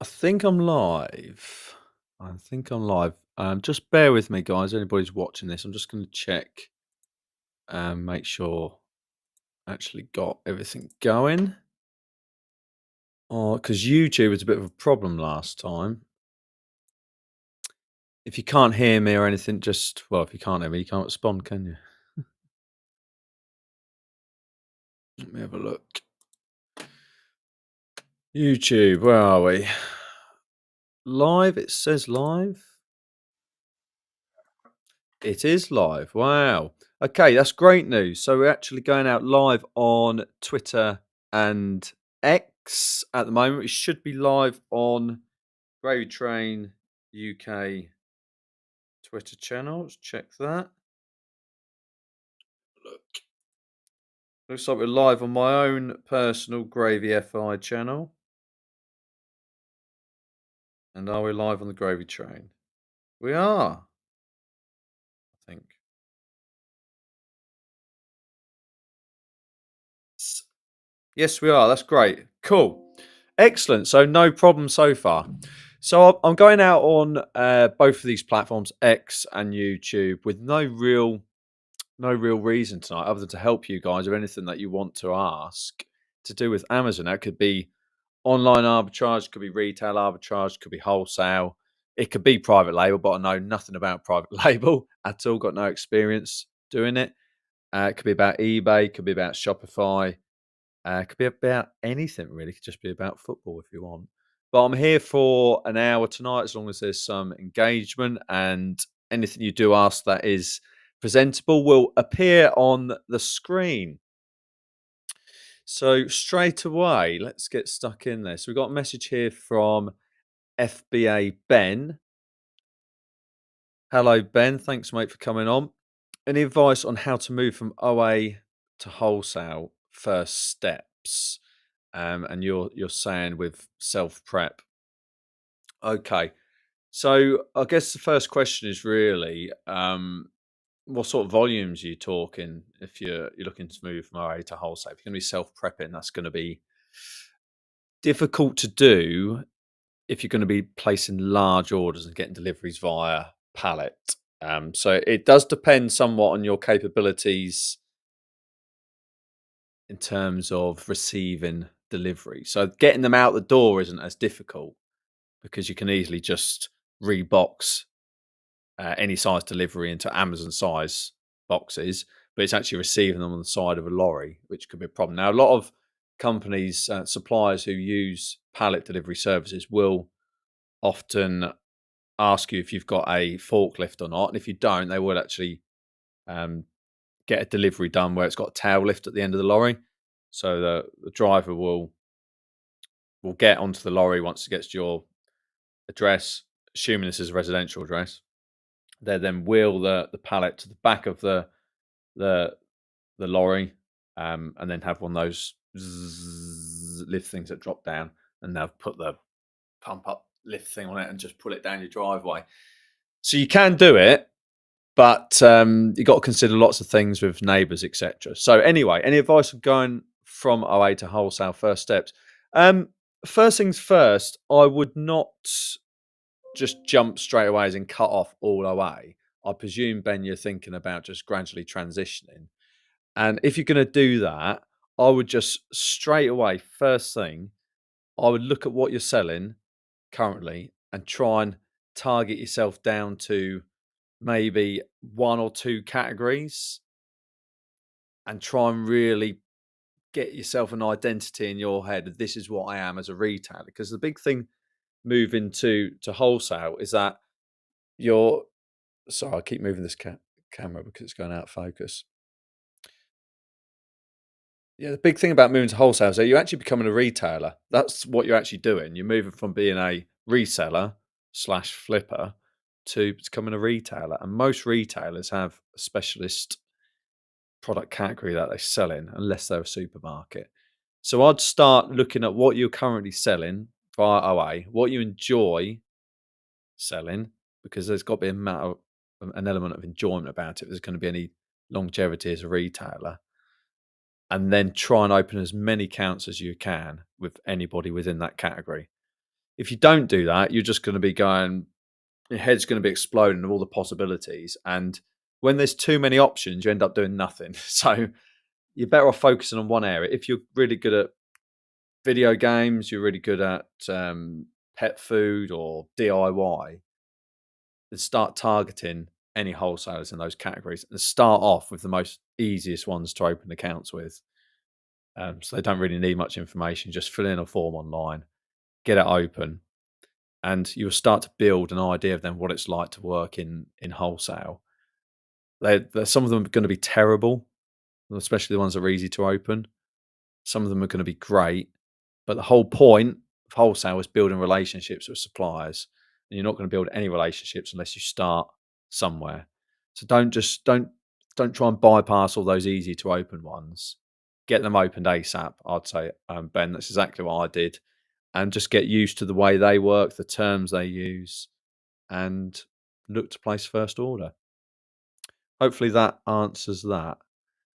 I think I'm live. I think I'm live. Just bear with me, guys. Anybody's watching this, I'm just going to check and make sure I actually got everything going. Because YouTube was a bit of a problem last time. If you can't hear me or anything, if you can't hear me, you can't respond, can you? Let me have a look. YouTube, where are we? Live? It says live. It is live. Wow. Okay, that's great news. So we're actually going out live on Twitter and X at the moment. We should be live on Gravy Train UK Twitter channel. Let's check that. Look. Looks like we're live on my own personal GravyFi channel. And are we live on the Gravy Train? We are, I think. Yes, we are. That's great. Cool. Excellent. So no problem so far. So I'm going out on both of these platforms, X and YouTube, with no real reason tonight other than to help you guys with anything that you want to ask to do with Amazon. That could be online arbitrage, could be retail arbitrage, could be wholesale. It could be private label, but I know nothing about private label at all. Got no experience doing it. It could be about eBay, could be about Shopify. It could be about anything really. It could just be about football if you want. But I'm here for an hour tonight, as long as there's some engagement and anything you do ask that is presentable will appear on the screen. So straight away, let's get stuck in there. So we've got a message here from FBA Ben. Hello, Ben. Thanks, mate, for coming on. Any advice on how to move from OA to wholesale first steps? And you're saying with self prep. Okay, so I guess the first question is really what sort of volumes are you talking if you're looking to move from RA to wholesale? If you're going to be self prepping, that's going to be difficult to do if you're going to be placing large orders and getting deliveries via pallet. So it does depend somewhat on your capabilities in terms of receiving delivery. So getting them out the door isn't as difficult because you can easily just rebox any size delivery into Amazon size boxes, but it's actually receiving them on the side of a lorry, which could be a problem. Now, a lot of companies, suppliers who use pallet delivery services will often ask you if you've got a forklift or not. And if you don't, they will actually get a delivery done where it's got a tail lift at the end of the lorry. So the driver will get onto the lorry once it gets to your address, assuming this is a residential address. They then wheel the pallet to the back of the lorry, and then have one of those lift things that drop down, and they'll put the pump up lift thing on it and just pull it down your driveway. So you can do it, but you got to consider lots of things with neighbours, etc. So anyway, any advice of going from OA to wholesale first steps? First things first, I would not just jump straight away as in cut off all OA. I presume, Ben, you're thinking about just gradually transitioning. And if you're going to do that, I would just straight away, first thing, I would look at what you're selling currently and try and target yourself down to maybe one or two categories and try and really get yourself an identity in your head of this is what I am as a retailer. Because the big thing moving to wholesale is that you're sorry, I keep moving this camera because it's going out of focus. Yeah, the big thing about moving to wholesale is that you're actually becoming a retailer. That's what you're actually doing. You're moving from being a reseller slash flipper to becoming a retailer. And most retailers have a specialist product category that they sell in, unless they're a supermarket. So I'd start looking at what you're currently selling via OA, what you enjoy selling, because there's got to be an element of enjoyment about it. If there's going to be any longevity as a retailer, and then try and open as many accounts as you can with anybody within that category. If you don't do that, you're just going to be going, your head's going to be exploding of all the possibilities. And when there's too many options, you end up doing nothing. So you're better off focusing on one area. If you're really good at video games, you're really good at pet food or DIY, then start targeting any wholesalers in those categories and start off with the most easiest ones to open accounts with. So they don't really need much information. Just fill in a form online, get it open, and you'll start to build an idea of then what it's like to work in wholesale. Some of them are going to be terrible, especially the ones that are easy to open. Some of them are going to be great, but the whole point of wholesale is building relationships with suppliers, and you're not going to build any relationships unless you start somewhere. So don't try and bypass all those easy to open ones. Get them opened ASAP. I'd say, Ben, that's exactly what I did, and just get used to the way they work, the terms they use, and look to place first order. Hopefully that answers that.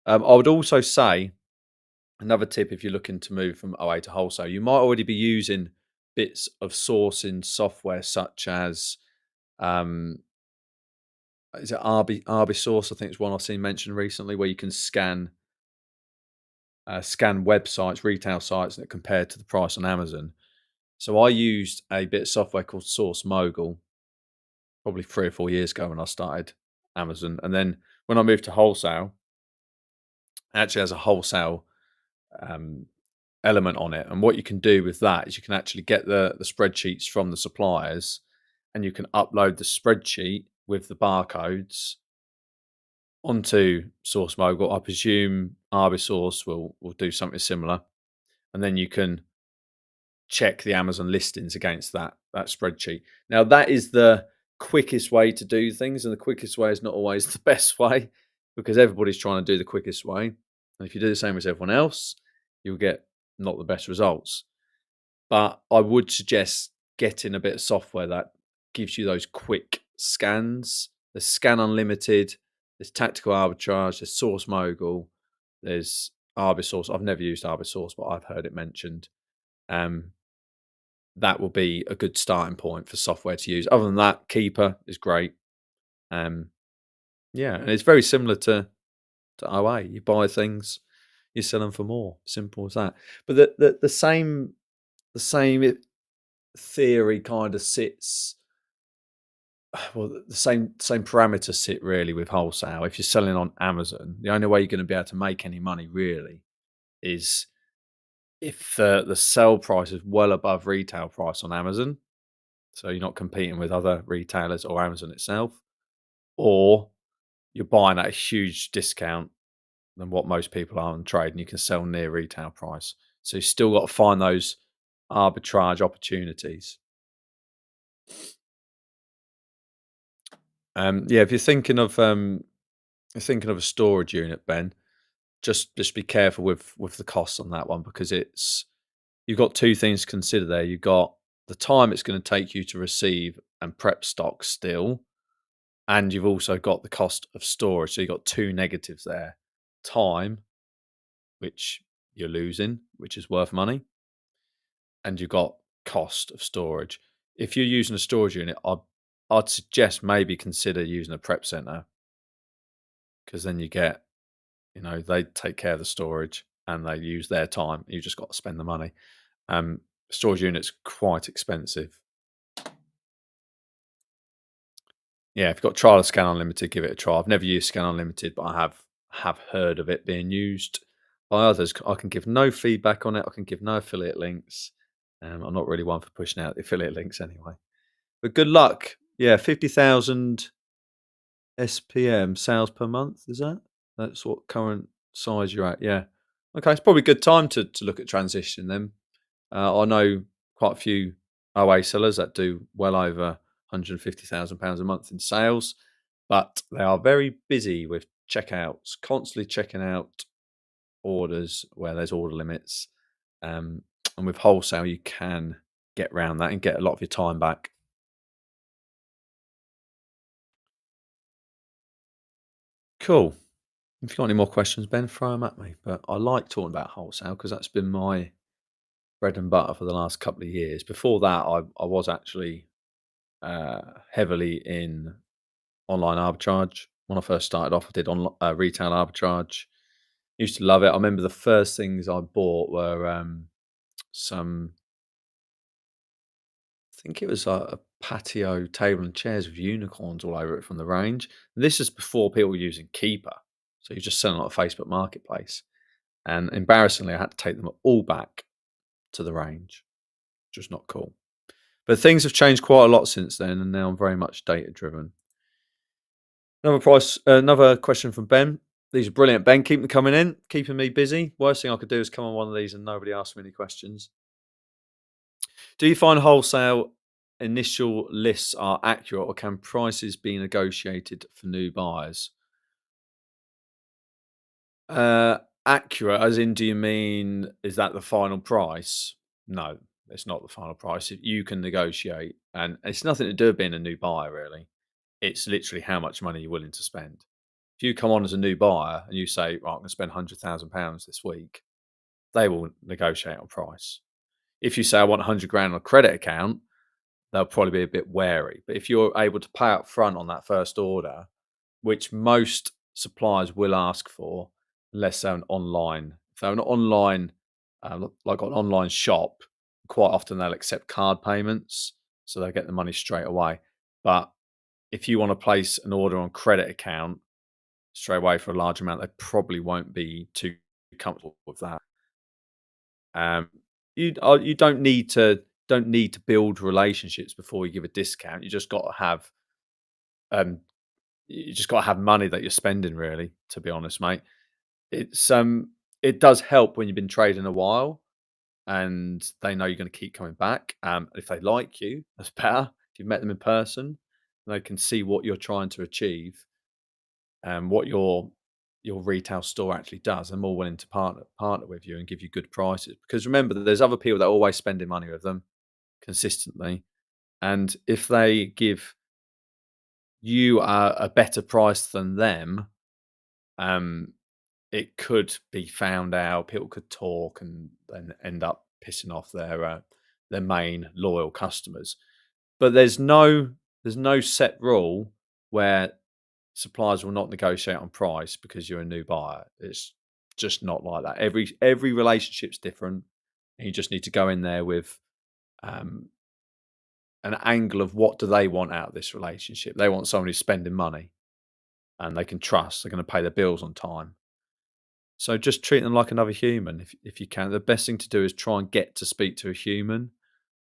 I would also say another tip if you're looking to move from OA to wholesale, you might already be using bits of sourcing software such as is it RB Source? I think it's one I've seen mentioned recently where you can scan websites, retail sites that compare to the price on Amazon. So I used a bit of software called Source Mogul probably 3 or 4 years ago when I started Amazon, and then when I moved to wholesale, it actually has a wholesale um, element on it. And what you can do with that is you can actually get the spreadsheets from the suppliers, and you can upload the spreadsheet with the barcodes onto Source Mogul. I presume Arbisource will do something similar, and then you can check the Amazon listings against that spreadsheet. Now that is the quickest way to do things, and the quickest way is not always the best way because everybody's trying to do the quickest way. And if you do the same as everyone else, you'll get not the best results. But I would suggest getting a bit of software that gives you those quick scans. There's Scan Unlimited, there's Tactical Arbitrage, there's Source Mogul, there's Arbisource. I've never used Arbisource, but I've heard it mentioned. Um, that will be a good starting point for software to use. Other than that, Keeper is great. Um, yeah, and it's very similar to OA. You buy things, you sell them for more. Simple as that. But the same theory kind of sits. Well, the same parameters sit really with wholesale. If you're selling on Amazon, the only way you're going to be able to make any money really is if the sell price is well above retail price on Amazon. So you're not competing with other retailers or Amazon itself, or you're buying at a huge discount than what most people are on trade, and you can sell near retail price. So you still got to find those arbitrage opportunities. Yeah, if you're thinking of a storage unit, Ben, just be careful with the costs on that one because you've got two things to consider there. You've got the time it's going to take you to receive and prep stock still, and you've also got the cost of storage. So you've got two negatives there: time, which you're losing, which is worth money, and you've got cost of storage. If you're using a storage unit, I'd suggest maybe consider using a prep center because then they take care of the storage and they use their time. You just got to spend the money. Storage units quite expensive. Yeah, if you've got trial of Scan Unlimited, give it a try. I've never used Scan Unlimited, but I have heard of it being used by others. I can give no feedback on it. I can give no affiliate links. I'm not really one for pushing out the affiliate links anyway. But good luck. Yeah, 50,000 SPM sales per month. Is that? That's what current size you're at. Yeah. Okay, it's probably a good time to look at transition then. I know quite a few OA sellers that do well over £150,000 a month in sales, but they are very busy with checkouts, constantly checking out orders where there's order limits. And with wholesale, you can get around that and get a lot of your time back. Cool. If you've got any more questions, Ben, throw them at me. But I like talking about wholesale because that's been my bread and butter for the last couple of years. Before that, I was actually heavily in online arbitrage. When I first started off, I did retail arbitrage. Used to love it. I remember the first things I bought were some, I think it was a patio table and chairs with unicorns all over it from the range. And this is before people were using Keeper. So you're just selling on a Facebook marketplace. And embarrassingly, I had to take them all back to the range. Just not cool. But things have changed quite a lot since then, and now I'm very much data driven. Another question from Ben. These are brilliant, Ben. Keep them coming in, keeping me busy. Worst thing I could do is come on one of these and nobody asks me any questions. Do you find wholesale initial lists are accurate, or can prices be negotiated for new buyers? Accurate, as in, do you mean is that the final price? No, it's not the final price. You can negotiate, and it's nothing to do with being a new buyer, really. It's literally how much money you're willing to spend. If you come on as a new buyer and you say, right, I'm going to spend £100,000 this week, they will negotiate on price. If you say, I want 100 grand on a credit account, they'll probably be a bit wary. But if you're able to pay up front on that first order, which most suppliers will ask for, unless they're an online, if they're an online, like an online shop, quite often they'll accept card payments, so they'll get the money straight away. But if you want to place an order on credit account straight away for a large amount, they probably won't be too comfortable with that. You don't need to build relationships before you give a discount. Um, you just got to have money that you're spending. Really, to be honest, mate, it's it does help when you've been trading a while and they know you're going to keep coming back. If they like you, that's better. If you've met them in person, they can see what you're trying to achieve and what your retail store actually does. They're more willing to partner with you and give you good prices. Because remember that there's other people that are always spending money with them consistently. And if they give you a better price than them, um, it could be found out. People could talk and then end up pissing off their main loyal customers. But there's no set rule where suppliers will not negotiate on price because you're a new buyer. It's just not like that. Every relationship's different, and you just need to go in there with um, an angle of what do they want out of this relationship. They want someone who's spending money and they can trust. They're going to pay their bills on time. So just treat them like another human if you can. The best thing to do is try and get to speak to a human.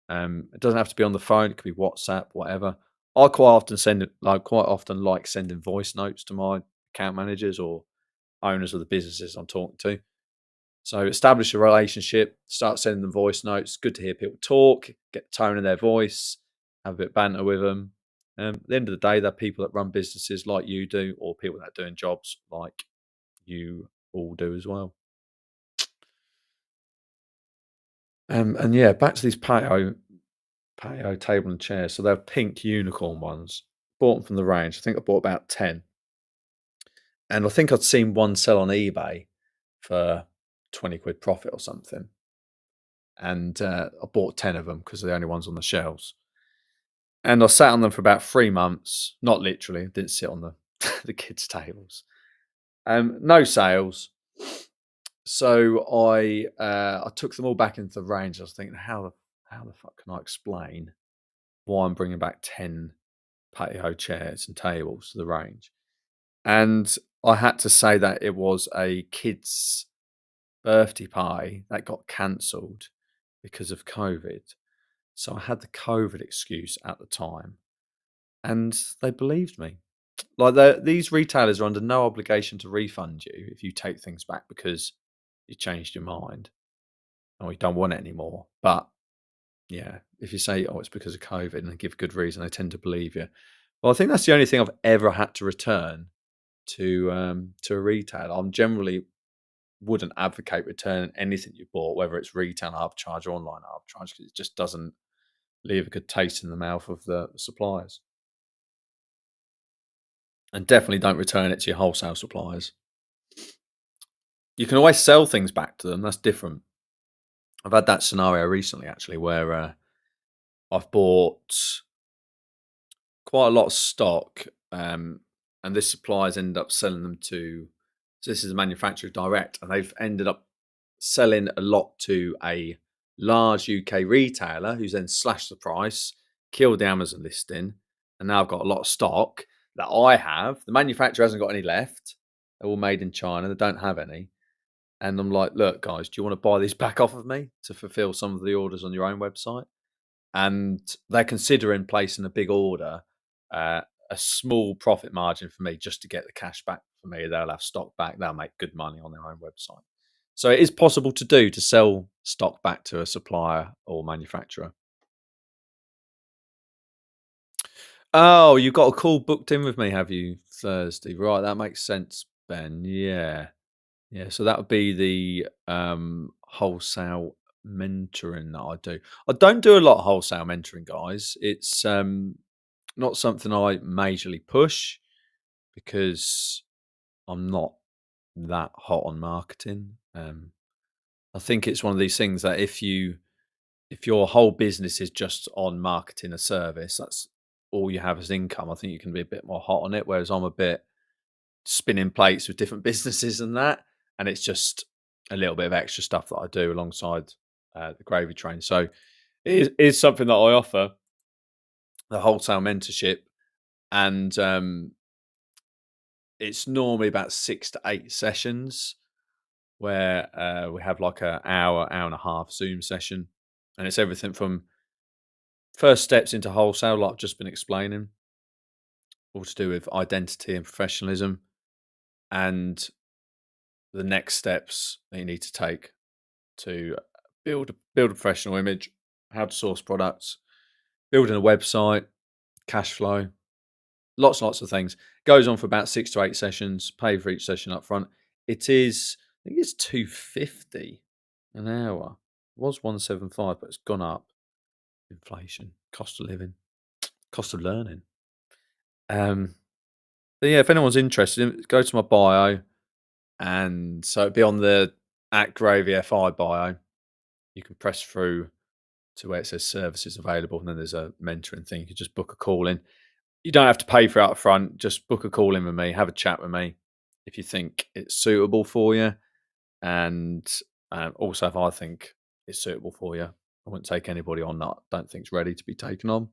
It doesn't have to be on the phone. It could be WhatsApp, whatever. I quite often like sending voice notes to my account managers or owners of the businesses I'm talking to. So establish a relationship, start sending them voice notes. Good to hear people talk, get the tone of their voice, have a bit of banter with them. At the end of the day, they're people that run businesses like you do, or people that are doing jobs like you all do as well. And yeah, back to these patio table and chairs. So they're pink unicorn ones. Bought them from the range. I think I bought about 10. And I think I'd seen one sell on eBay for 20 quid profit or something. And I bought 10 of them because they're the only ones on the shelves. And I sat on them for about 3 months. Not literally, didn't sit on the, the kids' tables. No sales. So I took them all back into the range. I was thinking, how the fuck can I explain why I'm bringing back 10 patio chairs and tables to the range? And I had to say that it was a kid's birthday party that got cancelled because of COVID. So I had the COVID excuse at the time, and they believed me. Like these retailers are under no obligation to refund you if you take things back because you changed your mind or you don't want it anymore. But yeah, if you say, oh, it's because of COVID and they give good reason, they tend to believe you. Well, I think that's the only thing I've ever had to return to a retailer. I'm generally wouldn't advocate returning anything you bought, whether it's retail arbitrage or online arbitrage, because it just doesn't leave a good taste in the mouth of the suppliers. And definitely don't return it to your wholesale suppliers. You can always sell things back to them. That's different. I've had that scenario recently actually where I've bought quite a lot of stock, and this suppliers end up selling them to. So this is a manufacturer direct, and they've ended up selling a lot to a large UK retailer, who's then slashed the price, killed the Amazon listing, and now I've got a lot of stock that I have. The manufacturer hasn't got any left. They're all made in China. They don't have any. And I'm like, look, guys, do you want to buy these back off of me to fulfill some of the orders on your own website? And they're considering placing a big order, uh, a small profit margin for me just to get the cash back for me. They'll have stock back. They'll make good money on their own website. So it is possible to do to sell stock back to a supplier or manufacturer. Oh, you've got a call booked in with me, have you? Thursday, right? That makes sense, Ben. Yeah, yeah. So that would be the wholesale mentoring that I do. I don't do a lot of wholesale mentoring, guys. It's not something I majorly push because I'm not that hot on marketing. I think it's one of these things that if your whole business is just on marketing a service, that's all you have as income. I think you can be a bit more hot on it. Whereas I'm a bit spinning plates with different businesses and that, and it's just a little bit of extra stuff that I do alongside the gravy train. So it is something that I offer, the wholesale mentorship, and it's normally about 6 to 8 sessions where we have like an hour and a half Zoom session, and it's everything from first steps into wholesale, like I've just been explaining, all to do with identity and professionalism, and the next steps that you need to take to build a professional image, how to source products, building a website, cash flow, lots and lots of things. Goes on for about 6 to 8 sessions. Pay for each session up front. It is, I think it's 250 an hour. It was 175, but it's gone up. Inflation, cost of living, cost of learning. But yeah, if anyone's interested, go to my bio, and so it'd be on the at GravyFi bio. You can press through to where it says services available, and then there's a mentoring thing. You can just book a call in. You don't have to pay for it up front. Just book a call in with me, have a chat with me if you think it's suitable for you, and also if I think it's suitable for you. I wouldn't take anybody on that I don't think's ready to be taken on,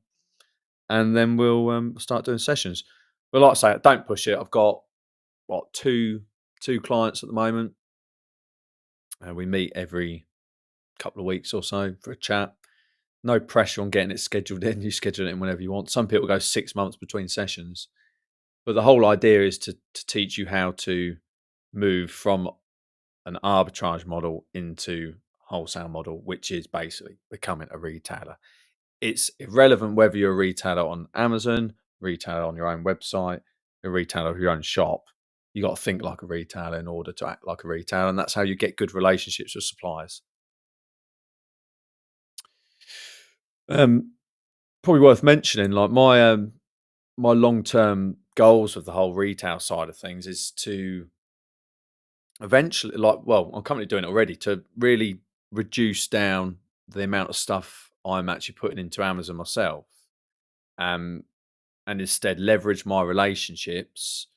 and then we'll start doing sessions. But like I say, don't push it. I've got what two clients at the moment, and we meet every couple of weeks or so for a chat. No pressure on getting it scheduled in. You schedule it in whenever you want. Some people go 6 months between sessions, but the whole idea is to teach you how to move from an arbitrage model into wholesale model, which is basically becoming a retailer. It's irrelevant whether you're a retailer on Amazon, retailer on your own website, a retailer of your own shop. You got to think like a retailer in order to act like a retailer, and that's how you get good relationships with suppliers. Um, Probably worth mentioning, like my long term goals with the whole retail side of things is to eventually, like, well, I'm currently doing it already, to really reduce down the amount of stuff I'm actually putting into Amazon myself, um, and instead leverage my relationships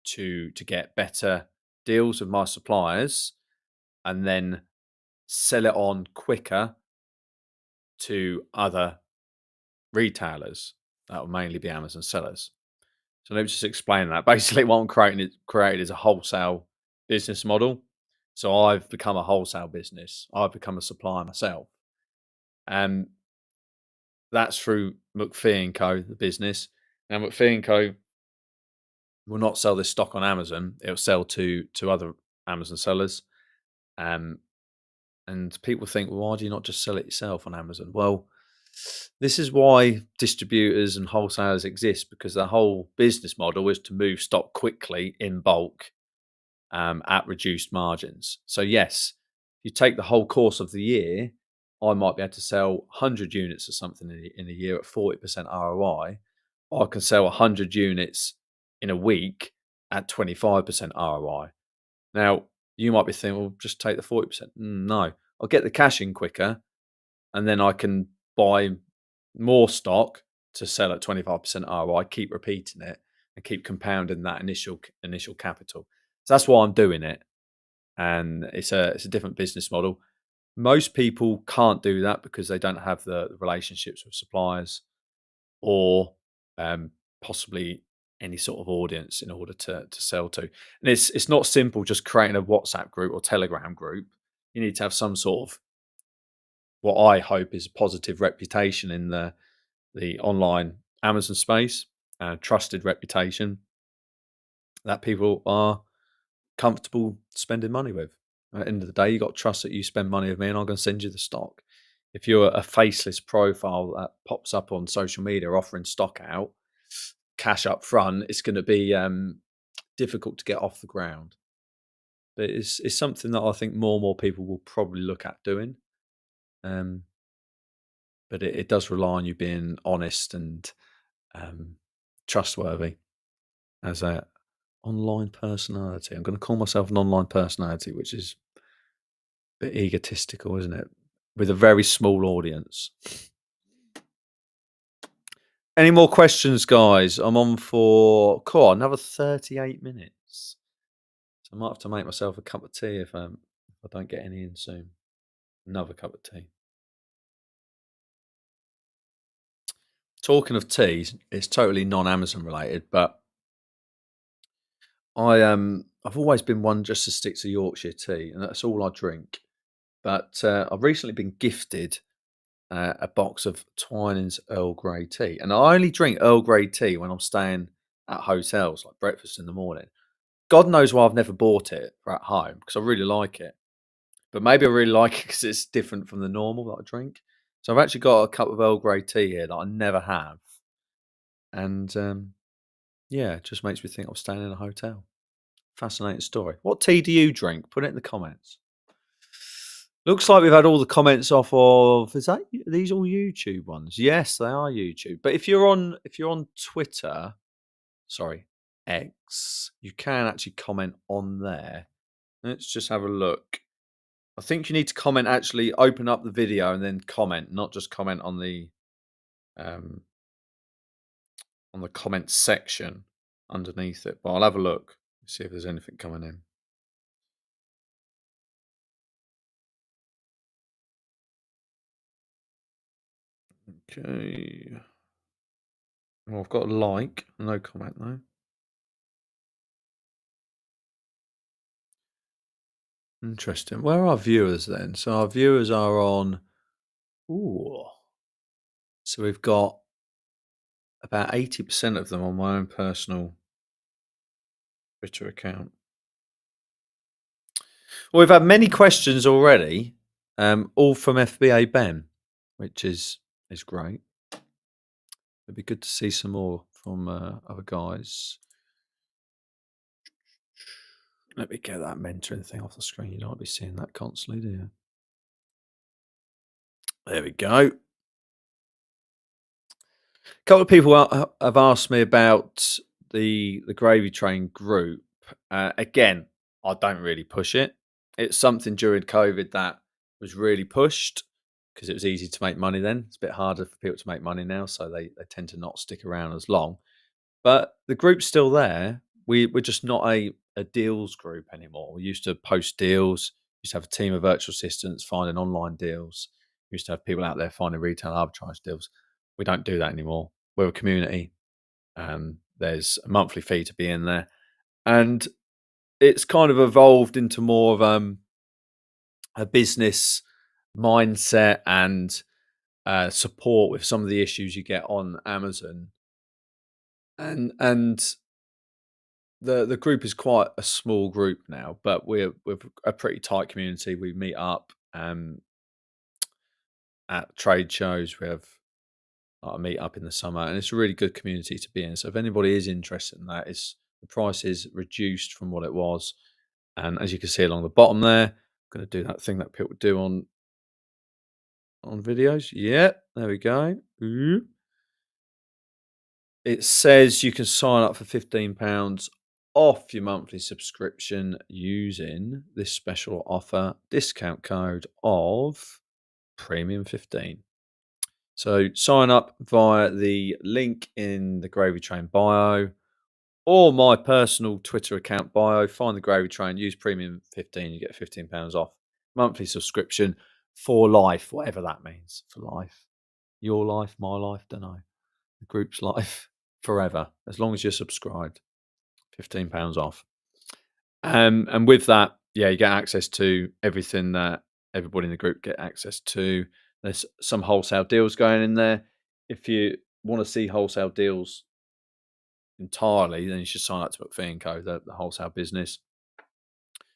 to get better deals with my suppliers, and then sell it on quicker to other retailers. That will mainly be Amazon sellers. So let me just explain that. Basically, what I'm created is a wholesale business model. So I've become a wholesale business. I've become a supplier myself, and that's through McPhee and Co. The business. Now McPhee and Co. will not sell this stock on Amazon. It'll sell to other Amazon sellers. Um, and people think, well, why do you not just sell it yourself on Amazon? Well, this is why distributors and wholesalers exist, because the whole business model is to move stock quickly in bulk, at reduced margins. So yes, you take the whole course of the year, I might be able to sell 100 units or something in a year at 40% ROI. Or I can sell 100 units in a week at 25% ROI. Now, you might be thinking, well, just take the 40%. No, I'll get the cash in quicker, and then I can buy more stock to sell at 25% ROI. Keep repeating it and keep compounding that initial capital. So that's why I'm doing it, and it's a different business model. Most people can't do that because they don't have the relationships with suppliers or possibly any sort of audience in order to sell to. And it's not simple just creating a WhatsApp group or Telegram group. You need to have some sort of what I hope is a positive reputation in the online Amazon space, trusted reputation that people are comfortable spending money with. At the end of the day, you got to trust that you spend money with me and I'm going to send you the stock. If you're a faceless profile that pops up on social media offering stock out, cash up front, it's going to be difficult to get off the ground. But it's something that I think more and more people will probably look at doing. Um, but it does rely on you being honest and trustworthy as a online personality. I'm going to call myself an online personality, which is a bit egotistical, isn't it? With a very small audience. Any more questions, guys? I'm on for another 38 minutes. So I might have to make myself a cup of tea if I don't get any in soon. Another cup of tea. Talking of teas, it's totally non-Amazon related, but I've always been one just to stick to Yorkshire tea, and that's all I drink. But I've recently been gifted a box of Twinings Earl Grey tea, and I only drink Earl Grey tea when I'm staying at hotels, like breakfast in the morning. God knows why I've never bought it for at home because I really like it. But maybe I really like it because it's different from the normal that I drink. So I've actually got a cup of Earl Grey tea here that I never have, and yeah, it just makes me think I'm staying in a hotel. Fascinating story. What tea do you drink? Put it in the comments. Looks like we've had all the comments off of. Are these all YouTube ones? Yes, they are YouTube. But if you're on Twitter, sorry, X, you can actually comment on there. Let's just have a look. I think you need to comment. Actually, open up the video and then comment, not just comment um, on the comment section underneath it. But I'll have a look, see if there's anything coming in. Okay. Well, I've got a like, no comment though. Interesting. Where are our viewers then? So our viewers are on. Ooh. So we've got about 80% of them on my own personal Twitter account. Well, we've had many questions already, all from FBA Ben, which is great. It'd be good to see some more from other guys. Let me get that mentoring thing off the screen. You don't want to be seeing that constantly, do you? There we go. A couple of people have asked me about the Gravy Train group. Again, I don't really push it. It's something during COVID that was really pushed because it was easy to make money then. It's a bit harder for people to make money now, so they tend to not stick around as long. But the group's still there. We're just not a deals group anymore. We used to post deals, used to have a team of virtual assistants finding online deals. We used to have people out there finding retail arbitrage deals. We don't do that anymore. We're a community. There's a monthly fee to be in there. And it's kind of evolved into more of a business mindset and support with some of the issues you get on Amazon. And the group is quite a small group now, but we're a pretty tight community. We meet up at trade shows. We have a meet up in the summer, and it's a really good community to be in. So if anybody is interested in that, the price is reduced from what it was, and as you can see along the bottom there, I'm going to do that thing that people do on videos. Yeah, there we go. It says you can sign up for £15 off your monthly subscription using this special offer discount code of Premium15. So sign up via the link in the Gravy Train bio or my personal Twitter account bio. Find the Gravy Train, use Premium15, you get £15 off monthly subscription for life, whatever that means. For life, your life, my life, don't know. The group's life, forever, as long as you're subscribed. £15 off. And with that, yeah, you get access to everything that everybody in the group get access to. There's some wholesale deals going in there. If you want to see wholesale deals entirely, then you should sign up to McPhee & Co, the wholesale business.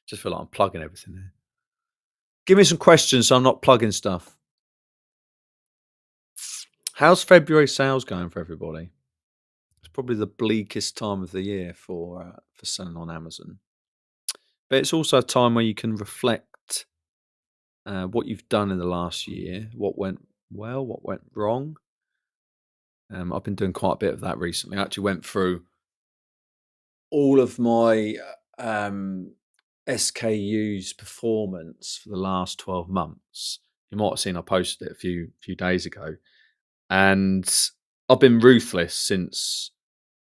Just feel like I'm plugging everything there. Give me some questions so I'm not plugging stuff. How's February sales going for everybody? It's probably the bleakest time of the year for selling on Amazon. But it's also a time where you can reflect what you've done in the last year, what went well, what went wrong. I've been doing quite a bit of that recently. I actually went through all of my SKU's performance for the last 12 months. You might have seen I posted it a few days ago. And I've been ruthless since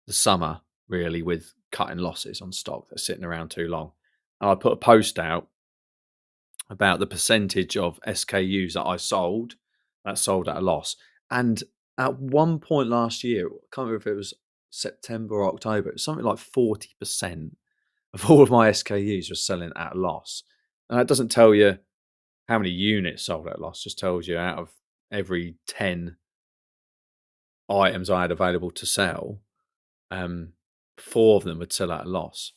the summer, really, with cutting losses on stock that's sitting around too long. And I put a post out about the percentage of SKUs that I sold that sold at a loss. And at one point last year, I can't remember if it was September or October, it was something like 40% of all of my SKUs were selling at a loss. And that doesn't tell you how many units sold at a loss, just tells you out of every 10 items I had available to sell, 4 of them would sell at a loss,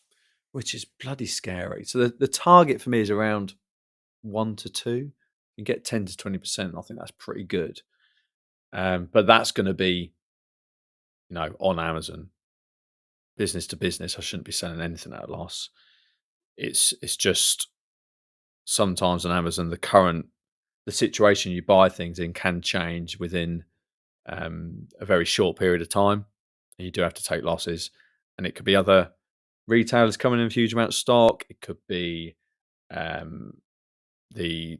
which is bloody scary. So the target for me is around 1 to 2. You get 10 to 20%. I think that's pretty good. But that's going to be, on Amazon, business to business. I shouldn't be selling anything at a loss. It's just sometimes on Amazon, the situation you buy things in can change within a very short period of time. And you do have to take losses. And it could be other retailers coming in a huge amount of stock. It could be the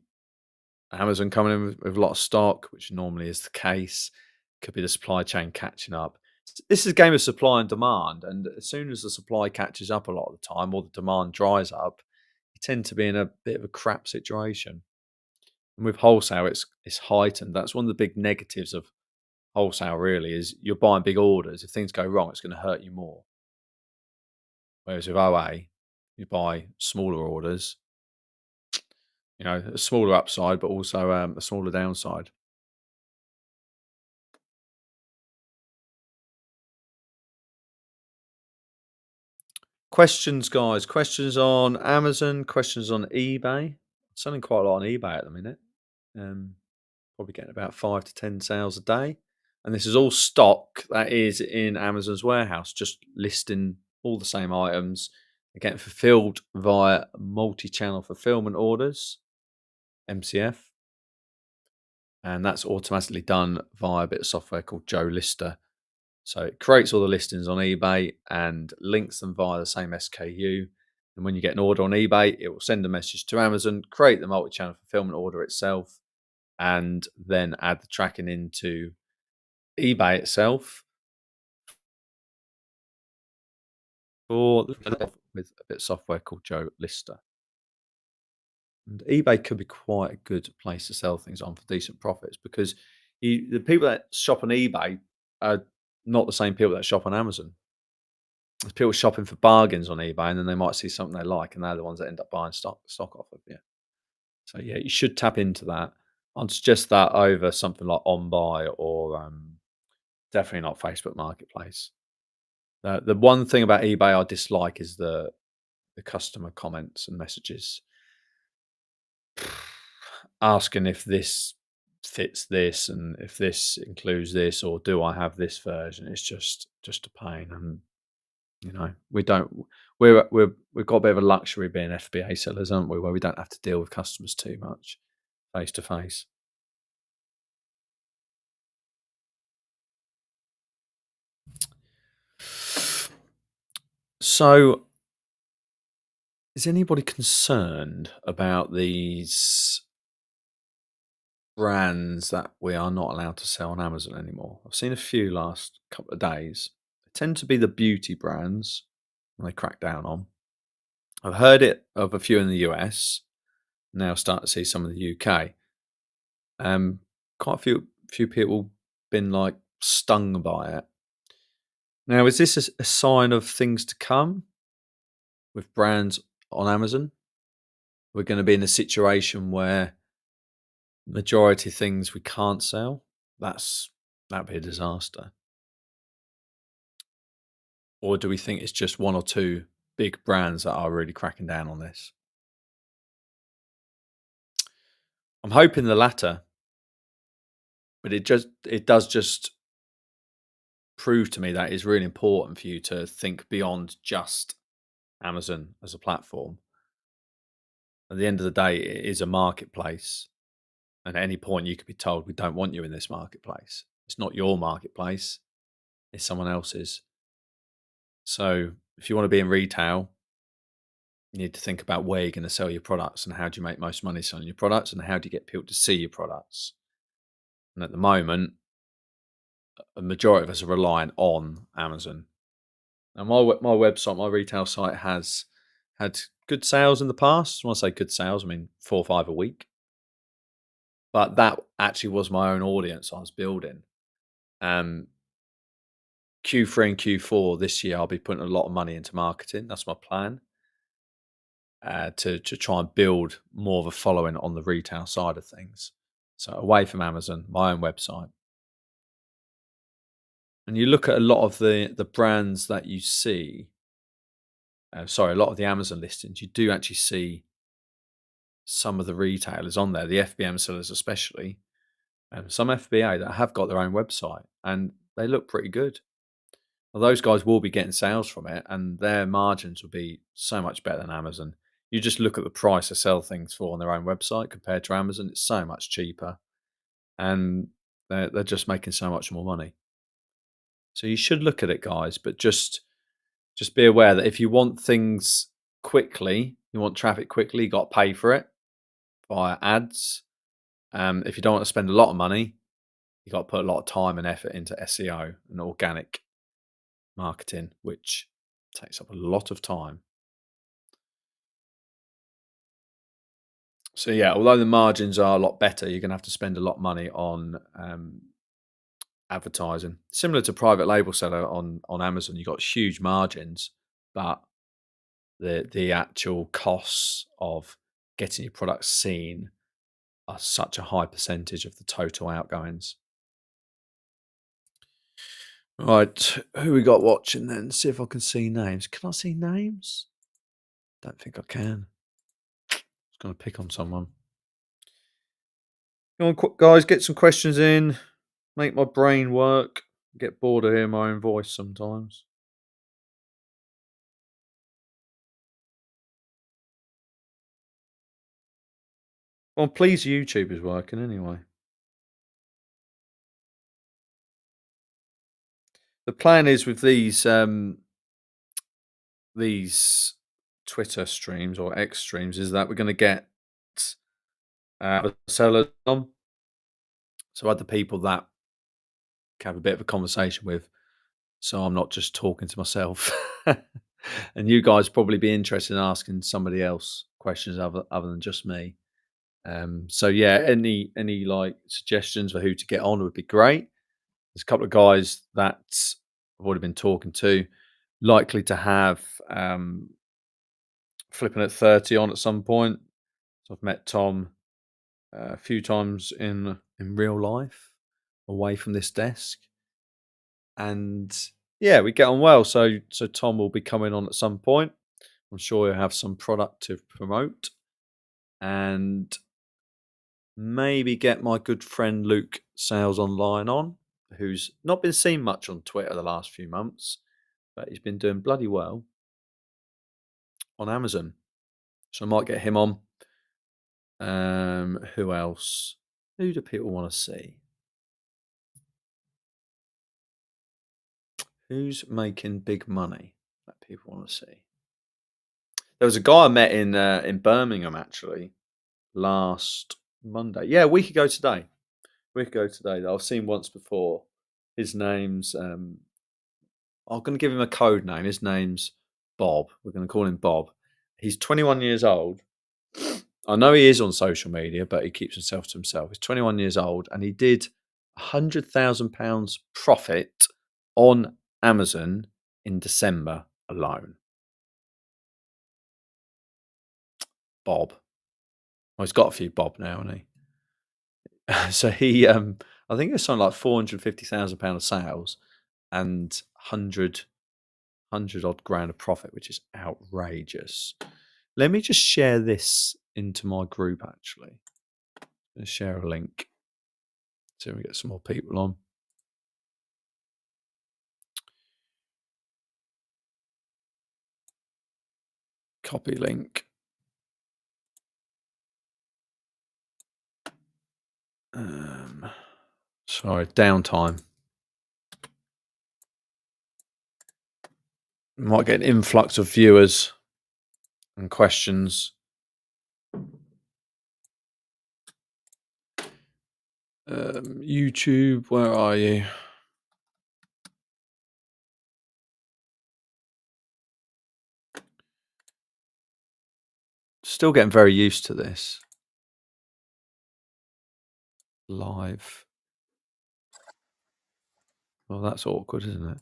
Amazon coming in with a lot of stock, which normally is the case. Could be the supply chain catching up. This is a game of supply and demand, and as soon as the supply catches up a lot of the time, or the demand dries up, you tend to be in a bit of a crap situation. And with wholesale, it's heightened. That's one of the big negatives of wholesale. Really, is you're buying big orders. If things go wrong, it's going to hurt you more. Whereas with OA, you buy smaller orders. A smaller upside, but also a smaller downside. Questions, guys. Questions on Amazon. Questions on eBay. Selling quite a lot on eBay at the minute. Probably getting about 5 to 10 sales a day. And this is all stock that is in Amazon's warehouse, just listing all the same items. They're getting fulfilled via multi-channel fulfillment orders, MCF. And that's automatically done via a bit of software called Joe Lister. So it creates all the listings on eBay and links them via the same SKU. And when you get an order on eBay, it will send a message to Amazon, create the multi-channel fulfillment order itself, and then add the tracking into eBay itself with a bit of software called Joe Lister. And eBay could be quite a good place to sell things on for decent profits, because the people that shop on eBay are not the same people that shop on Amazon. There's people shopping for bargains on eBay, and then they might see something they like, and they're the ones that end up buying stock off of you. So yeah, you should tap into that. I'd suggest that over something like OnBuy or definitely not Facebook Marketplace. The one thing about eBay I dislike is the customer comments and messages asking if this fits this and if this includes this, or do I have this version. It's just a pain. And we've got a bit of a luxury being FBA sellers, haven't we, where we don't have to deal with customers too much face to face. So Is anybody concerned about these brands that we are not allowed to sell on Amazon anymore? I've seen a few last couple of days. They tend to be the beauty brands, and they crack down on. I've heard it of a few in the US. Now start to see some in the UK. Um, Quite a few people been like stung by it. Now, is this a sign of things to come with brands on Amazon? We're going to be in a situation where majority of things we can't sell. That'd be a disaster. Or do we think it's just one or two big brands that are really cracking down on this? I'm hoping the latter, but it does just prove to me that it's really important for you to think beyond just Amazon as a platform. At the end of the day, it is a marketplace. And at any point, you could be told, we don't want you in this marketplace. It's not your marketplace, it's someone else's. So if you want to be in retail, you need to think about where you're going to sell your products and how do you make most money selling your products and how do you get people to see your products. And at the moment, a majority of us are relying on Amazon. And my website, my retail site has had good sales in the past. When I say good sales, I mean 4 or 5 a week. But that actually was my own audience I was building. Q3 and Q4 this year, I'll be putting a lot of money into marketing. That's my plan, to try and build more of a following on the retail side of things. So away from Amazon, my own website. And you look at a lot of the brands that you see. A lot of the Amazon listings, you do actually see some of the retailers on there, the FBM sellers especially, and some FBA that have got their own website, and they look pretty good. Well, those guys will be getting sales from it, and their margins will be so much better than Amazon. You just look at the price they sell things for on their own website compared to Amazon; it's so much cheaper, and they're just making so much more money. So you should look at it, guys, but just be aware that if you want things quickly, you want traffic quickly, you got to pay for it via ads. If you don't want to spend a lot of money, you got to put a lot of time and effort into SEO and organic marketing, which takes up a lot of time. So yeah, although the margins are a lot better, you're going to have to spend a lot of money on advertising. Similar to private label seller on Amazon, you've got huge margins, but the actual costs of getting your products seen are such a high percentage of the total outgoings. Right, who we got watching then? See if I can see names. Can I see names? Don't think I can. Just going to pick on someone. Come on, guys, get some questions in. Make my brain work. Get bored of hearing my own voice sometimes. Well, please, YouTube is working anyway. The plan is with these Twitter streams or X streams is that we're going to get sellers on, so other people that can have a bit of a conversation with. So I'm not just talking to myself. And you guys probably be interested in asking somebody else questions other than just me. So yeah, any like suggestions for who to get on would be great. There's a couple of guys that I've already been talking to, likely to have flipping at 30 on at some point. So I've met Tom a few times in real life, away from this desk, and yeah, we get on well. So Tom will be coming on at some point. I'm sure he'll have some product to promote, and maybe get my good friend Luke Sales Online on, who's not been seen much on Twitter the last few months, but he's been doing bloody well on Amazon. So I might get him on. Who else? Who do people want to see? Who's making big money that people want to see? There was a guy I met in Birmingham actually last Monday. Yeah, a week ago today. A week ago today that I've seen once before. His name's I'm going to give him a code name. His name's Bob. We're going to call him Bob. He's 21 years old. I know he is on social media, but he keeps himself to himself. He's 21 years old, and he did £100,000 profit on Amazon in December alone. Bob. Well, he's got a few Bob now, hasn't he? So I think it's something like £450,000 of sales and 100 odd grand of profit, which is outrageous. Let me just share this into my group. Actually, let's share a link so we get some more people on. Copy link. Sorry, downtime. Might get an influx of viewers and questions. YouTube, where are you? Still getting very used to this. Live. Well, that's awkward, isn't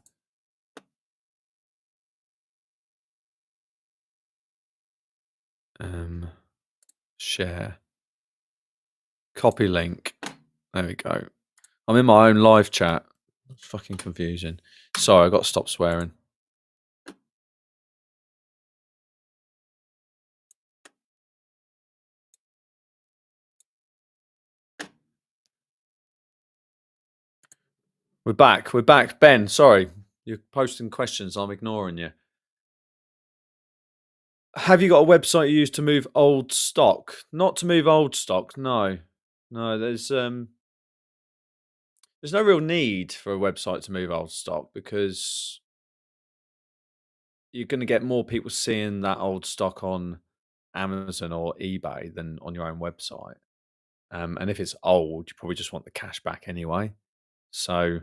it? Share. Copy link. There we go. I'm in my own live chat. It's fucking confusing. Sorry, I got to stop swearing. We're back. We're back. Ben, sorry. You're posting questions. I'm ignoring you. Have you got a website you use to move old stock? Not to move old stock, no. No, there's no real need for a website to move old stock because you're going to get more people seeing that old stock on Amazon or eBay than on your own website. And if it's old, you probably just want the cash back anyway. So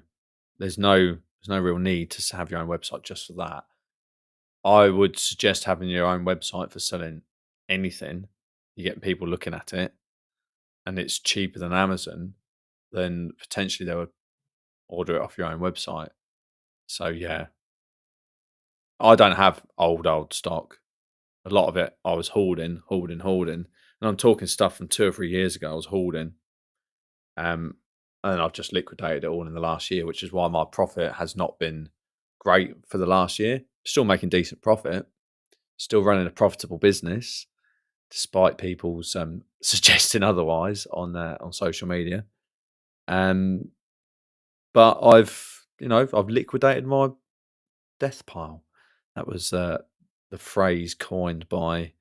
there's no real need to have your own website just for that. I would suggest having your own website for selling anything. You get people looking at it, and it's cheaper than Amazon. Then potentially they would order it off your own website. So yeah, I don't have old stock. A lot of it I was hoarding, and I'm talking stuff from 2 or 3 years ago. I was hoarding, and I've just liquidated it all in the last year, which is why my profit has not been great for the last year. Still making decent profit, still running a profitable business, despite people's suggesting otherwise on social media. But I've liquidated my death pile. That was the phrase coined by, I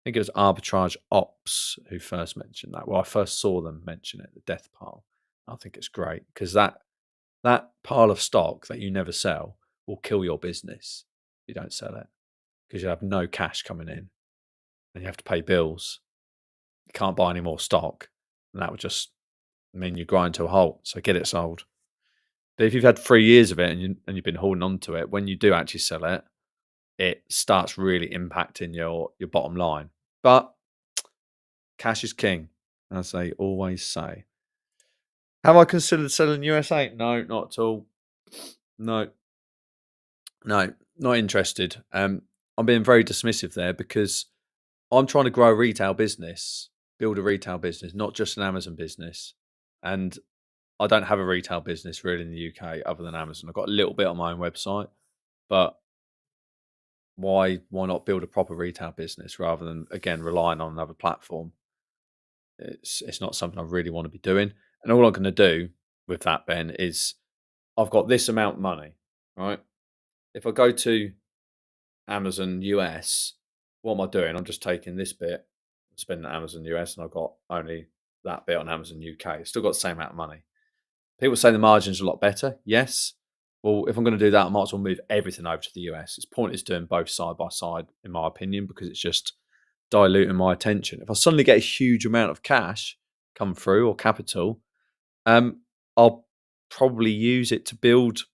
think it was Arbitrage Ops who first mentioned that. Well, I first saw them mention it, the death pile. I think it's great because that pile of stock that you never sell will kill your business if you don't sell it, because you have no cash coming in and you have to pay bills. You can't buy any more stock, and that would just mean you grind to a halt. So get it sold. But if you've had 3 years of it and you've been holding on to it, when you do actually sell it, it starts really impacting your bottom line. But cash is king, as they always say. Have I considered selling USA? No, not at all. No, not interested. I'm being very dismissive there because I'm trying to grow a retail business, build a retail business, not just an Amazon business. And I don't have a retail business really in the UK other than Amazon. I've got a little bit on my own website, but why not build a proper retail business rather than, again, relying on another platform? It's not something I really want to be doing. And all I'm going to do with that, Ben, is I've got this amount of money, right? If I go to Amazon US, what am I doing? I'm just taking this bit, spending at Amazon US, and I've got only that bit on Amazon UK. Still got the same amount of money. People say the margins are a lot better. Yes, well, if I'm going to do that, I might as well move everything over to the US. It's pointless doing both side by side, in my opinion, because it's just diluting my attention. If I suddenly get a huge amount of cash come through or capital, I'll probably use it to build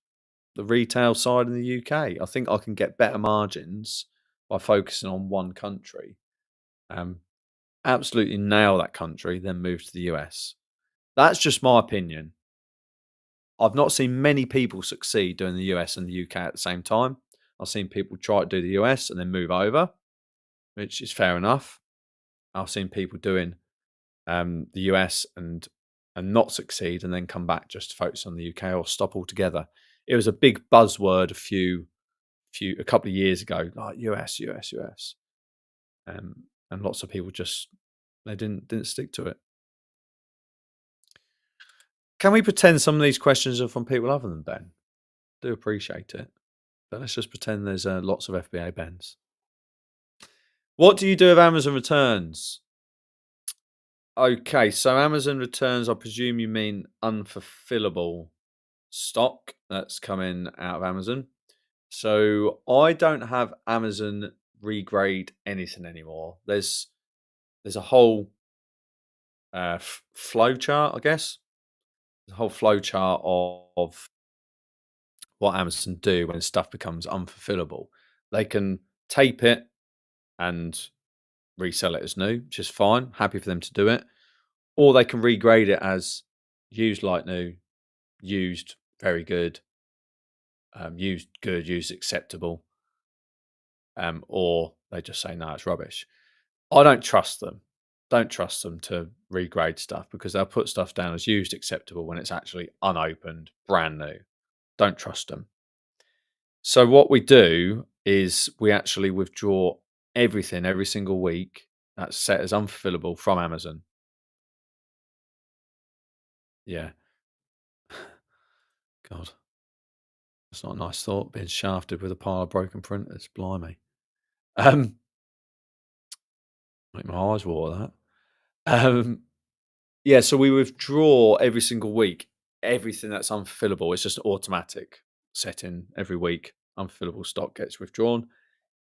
the retail side in the UK. I think I can get better margins by focusing on one country. Um, Absolutely nail that country, then move to the US. That's just my opinion. I've not seen many people succeed doing the US and the UK at the same time. I've seen people try to do the US and then move over, which is fair enough. I've seen people doing the US and not succeed and then come back just to focus on the UK or stop altogether. It was a big buzzword a couple of years ago, like US, US, US, and lots of people just they didn't stick to it. Can we pretend some of these questions are from people other than Ben? Do appreciate it, but let's just pretend there's lots of FBA Bens. What do you do with Amazon returns? Okay, so Amazon returns, I presume you mean unfulfillable stock that's coming out of Amazon. So I don't have Amazon regrade anything anymore. There's a whole flow chart, I guess. There's a whole flow chart of what Amazon do when stuff becomes unfulfillable. They can tape it and resell it as new, which is fine. Happy for them to do it. Or they can regrade it as used like new, used very good, used good, used acceptable, or they just say no, it's rubbish. I don't trust them. Don't trust them to regrade stuff because they'll put stuff down as used acceptable when it's actually unopened, brand new. Don't trust them. So what we do is we actually withdraw everything every single week that's set as unfulfillable from Amazon. Yeah. God, that's not a nice thought, being shafted with a pile of broken printers. Blimey. Um, Make my eyes water that. Yeah, so we withdraw every single week everything that's unfulfillable. It's just an automatic setting every week. Unfulfillable stock gets withdrawn.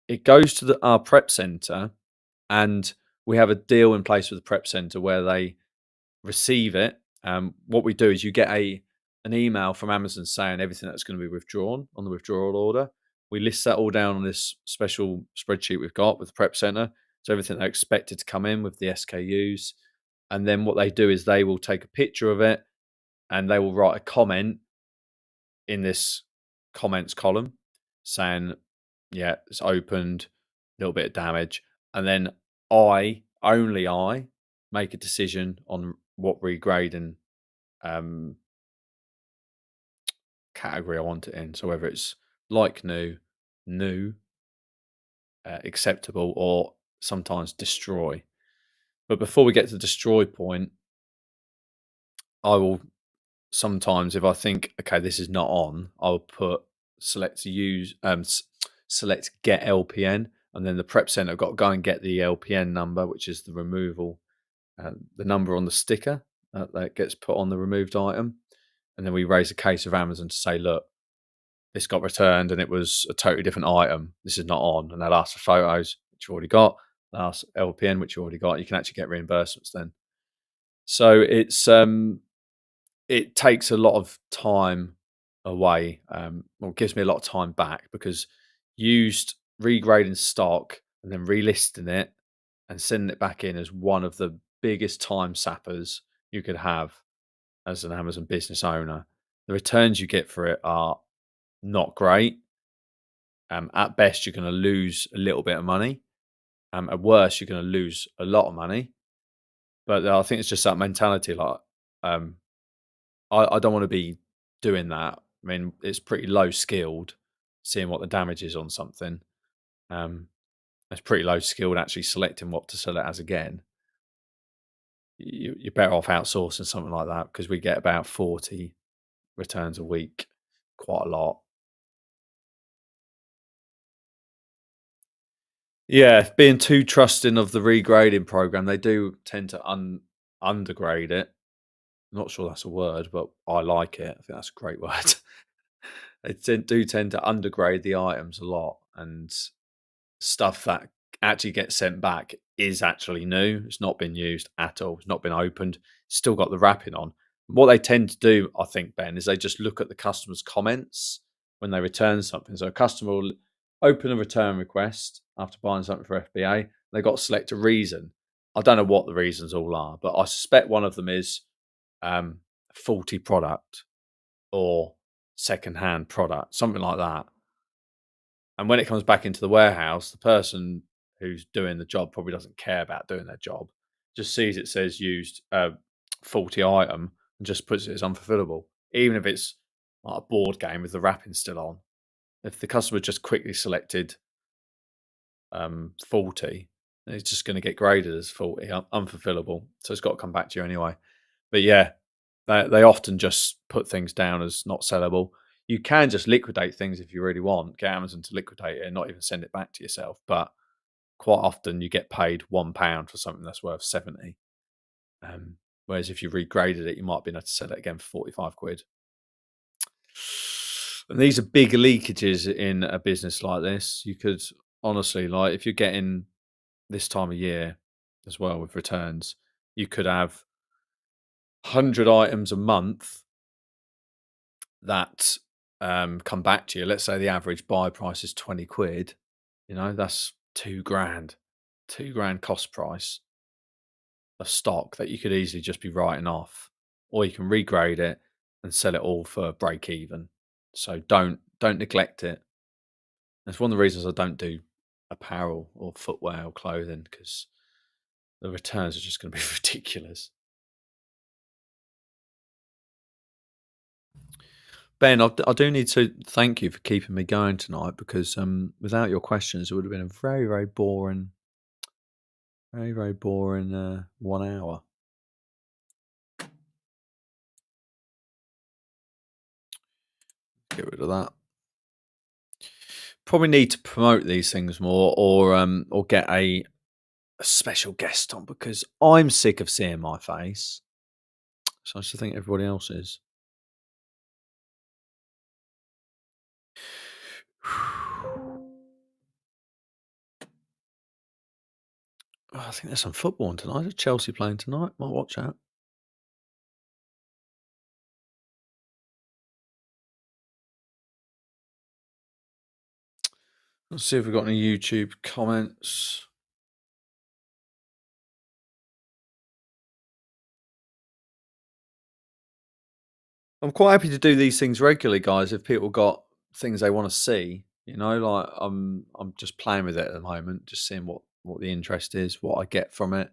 It goes to our prep center, and we have a deal in place with the prep center where they receive it. What we do is you get an email from Amazon saying everything that's going to be withdrawn on the withdrawal order. We list that all down on this special spreadsheet we've got with the prep center. So everything they're expected to come in with the SKUs. And then what they do is they will take a picture of it and they will write a comment in this comments column saying, yeah, it's opened, a little bit of damage. And then only I, make a decision on what regrading category I want it in. So whether it's like new, acceptable, or sometimes destroy. But before we get to the destroy point, I will sometimes, if I think, okay, this is not on, I'll put select to use, select get LPN, and then the prep center got to go and get the LPN number, which is the removal, the number on the sticker that gets put on the removed item. And then we raise a case of Amazon to say, look, this got returned and it was a totally different item. This is not on. And they'll ask for photos, which you already got. They'll ask LPN, which you already got. You can actually get reimbursements then. So it takes a lot of time away. Well, it gives me a lot of time back because used regrading stock and then relisting it and sending it back in as one of the biggest time sappers you could have as an Amazon business owner. The returns you get for it are not great. At best, you're going to lose a little bit of money. At worst, you're going to lose a lot of money. But I think it's just that mentality. Like, I don't want to be doing that. I mean, it's pretty low skilled. Seeing what the damage is on something, it's pretty low skilled. Actually, selecting what to sell it as again. You're better off outsourcing something like that because we get about 40 returns a week, quite a lot. Yeah, being too trusting of the regrading program, they do tend to undergrade it. I'm not sure that's a word, but I like it. I think that's a great word. do tend to undergrade the items a lot, and stuff that actually gets sent back is actually new. It's not been used at all. It's not been opened. Still got the wrapping on. What they tend to do, I think, Ben, is they just look at the customer's comments when they return something. So a customer will open a return request after buying something for FBA. They've got to select a reason. I don't know what the reasons all are, but I suspect one of them is um, faulty product or second-hand product, something like that. And when it comes back into the warehouse, the person who's doing the job probably doesn't care about doing their job. Just sees it says used faulty item and just puts it as unfulfillable, even if it's like a board game with the wrapping still on. If the customer just quickly selected faulty, then it's just going to get graded as faulty, unfulfillable. So it's got to come back to you anyway. But yeah, they often just put things down as not sellable. You can just liquidate things if you really want. Get Amazon to liquidate it and not even send it back to yourself. But quite often you get paid £1 for something that's worth 70. Whereas if you regraded it, you might be able to sell it again for 45 quid. And these are big leakages in a business like this. You could honestly, like, if you're getting this time of year as well with returns, you could have 100 items a month that come back to you. Let's say the average buy price is 20 quid. You know, that's 2 grand, 2 grand cost price of stock that you could easily just be writing off, or you can regrade it and sell it all for break even. So don't neglect it. That's one of the reasons I don't do apparel or footwear or clothing, because the returns are just going to be ridiculous. Ben, I do need to thank you for keeping me going tonight, because without your questions, it would have been a very boring 1 hour. Get rid of that. Probably need to promote these things more, or get a special guest on, because I'm sick of seeing my face. So I just think everybody else is. Oh, I think there's some football on tonight. Is Chelsea playing tonight? Might watch that. Let's see if we've got any YouTube comments. I'm quite happy to do these things regularly, guys. If people got things they want to see, like I'm just playing with it at the moment, just seeing what the interest is, what I get from it.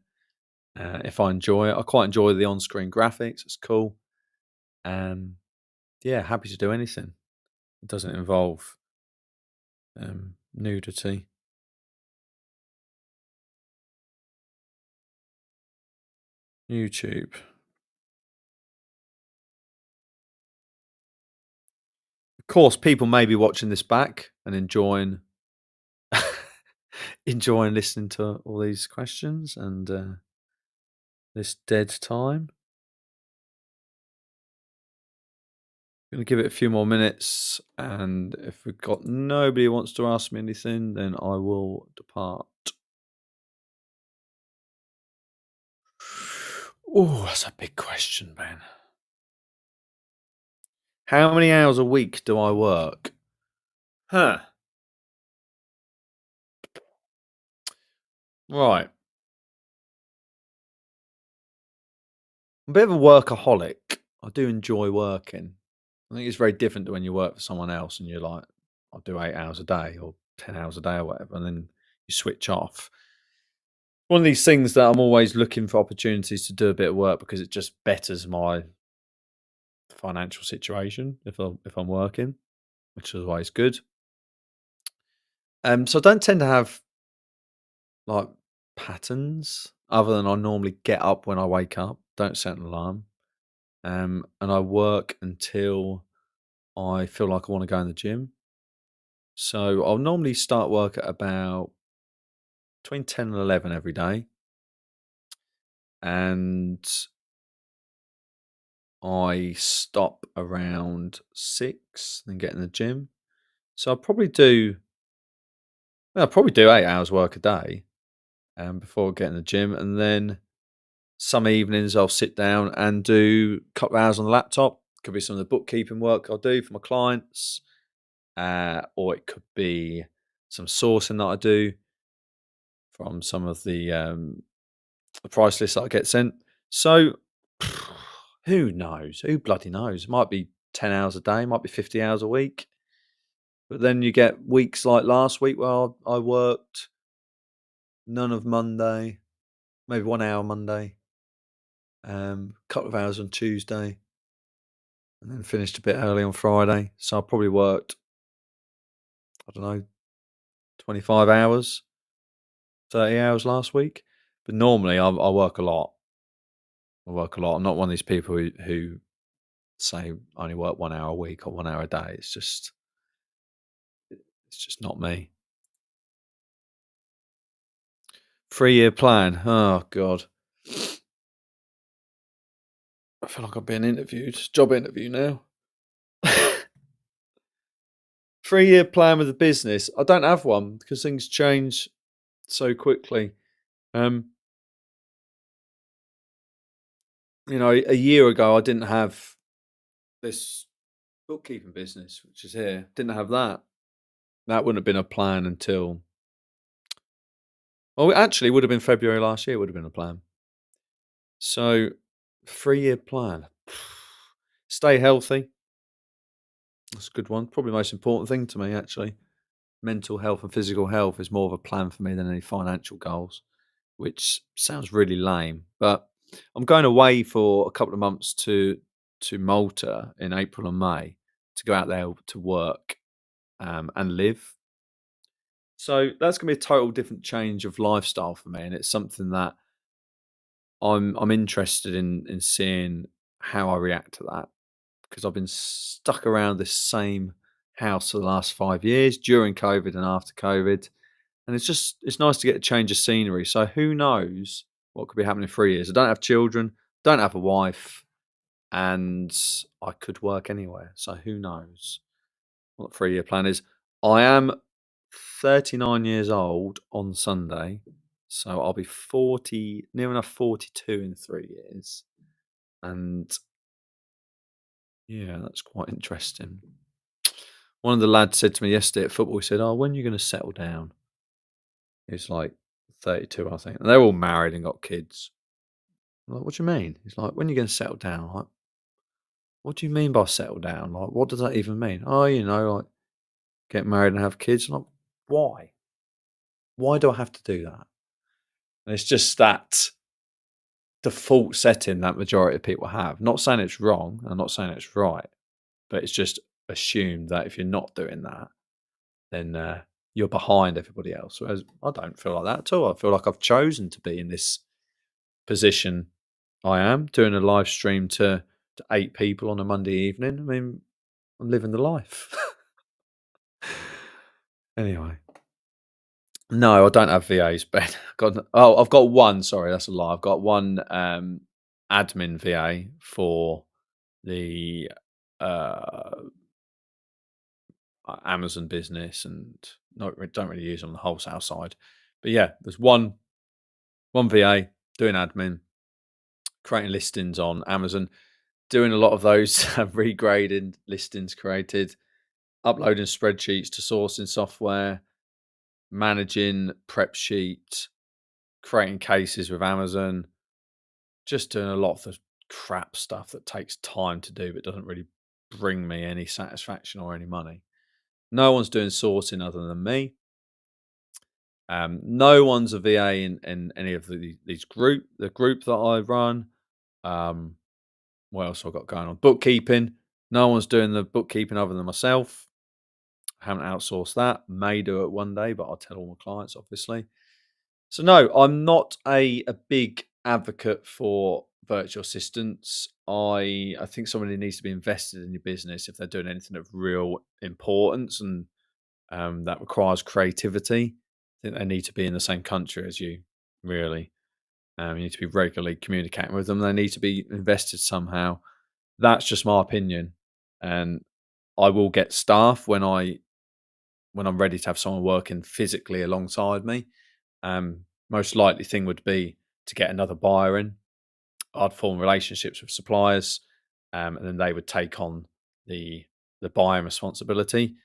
If I enjoy it, I quite enjoy the on-screen graphics. It's cool. Yeah, happy to do anything. It doesn't involve nudity. YouTube. Of course, people may be watching this back and enjoying listening to all these questions and this dead time. Going to give it a few more minutes, and if we've got nobody who wants to ask me anything, then I will depart. Oh, that's a big question, Ben. How many hours a week do I work? Right. I'm a bit of a workaholic. I do enjoy working. I think it's very different to when you work for someone else and you're like, I'll do 8 hours a day or 10 hours a day or whatever, and then you switch off. One of these things that I'm always looking for opportunities to do a bit of work, because it just betters my financial situation if I'm working, which is always good. So I don't tend to have like patterns other than I normally get up when I wake up, don't set an alarm, and I work until I feel like I want to go in the gym. So I'll normally start work at about between 10 and 11 every day, and I stop around 6, then get in the gym. So I'll probably do 8 hours work a day, before I get in the gym, and then some evenings I'll sit down and do a couple of hours on the laptop. Could be some of the bookkeeping work I'll do for my clients, or it could be some sourcing that I do from some of the price lists that I get sent. So who knows? Who bloody knows? It might be 10 hours a day, might be 50 hours a week. But then you get weeks like last week where I worked none of Monday, maybe 1 hour Monday, couple of hours on Tuesday, and then finished a bit early on Friday. So I probably worked, I don't know, 25 hours, 30 hours last week. But normally I work a lot. I work a lot. I'm not one of these people who say I only work 1 hour a week or 1 hour a day. It's just not me. 3-year plan. Oh God. I feel like I'm being interviewed. Job interview now. 3-year plan with the business. I don't have one because things change so quickly. Um, a year ago I didn't have this bookkeeping business, which is here. Didn't have that. That wouldn't have been a plan until, well, actually, it would have been February last year. Would have been a plan. So, 3-year plan. Stay healthy. That's a good one. Probably the most important thing to me, actually. Mental health and physical health is more of a plan for me than any financial goals, which sounds really lame. But I'm going away for a couple of months to Malta in April and May to go out there to work, and live. So that's going to be a total different change of lifestyle for me, and it's something that I'm interested in seeing how I react to that, because I've been stuck around this same house for the last 5 years during COVID and after COVID, and it's nice to get a change of scenery. So who knows what could be happening in 3 years? I don't have children, don't have a wife, and I could work anywhere. So who knows what the 3-year plan is? I am 39 years old on Sunday, so I'll be 40, near enough 42 in 3 years. And yeah, that's quite interesting. One of the lads said to me yesterday at football, he said, "Oh, when are you going to settle down?" He's like 32, I think. And they're all married and got kids. I'm like, "What do you mean?" He's like, "When are you going to settle down?" I'm like, "What do you mean by settle down? Like, what does that even mean?" "Oh, like get married and have kids." I'm like, "Why? Why do I have to do that?" And it's just that default setting that majority of people have. Not saying it's wrong, I'm not saying it's right, but it's just assumed that if you're not doing that, then you're behind everybody else. Whereas I don't feel like that at all. I feel like I've chosen to be in this position I am, doing a live stream to 8 people on a Monday evening. I mean, I'm living the life. Anyway. No, I don't have VAs, Ben. I've got one. Sorry, that's a lie. I've got one admin VA for the uh, Amazon business, and don't really use them on the wholesale side. But yeah, there's one VA doing admin, creating listings on Amazon, doing a lot of those regrading listings created, uploading spreadsheets to sourcing software, managing prep sheet, creating cases with Amazon, just doing a lot of the crap stuff that takes time to do but doesn't really bring me any satisfaction or any money. No one's doing sourcing other than me. No one's a VA in any of the group that I run. Um, what else have I got going on? Bookkeeping. No one's doing the bookkeeping other than myself. I haven't outsourced that. May do it one day, but I'll tell all my clients, obviously. So no, I'm not a big advocate for virtual assistants. I think somebody needs to be invested in your business if they're doing anything of real importance, and that requires creativity. I think they need to be in the same country as you, really. You need to be regularly communicating with them. They need to be invested somehow. That's just my opinion, and I will get staff when I'm ready to have someone working physically alongside me. Most likely thing would be to get another buyer in. I'd form relationships with suppliers, and then they would take on the the buying responsibility,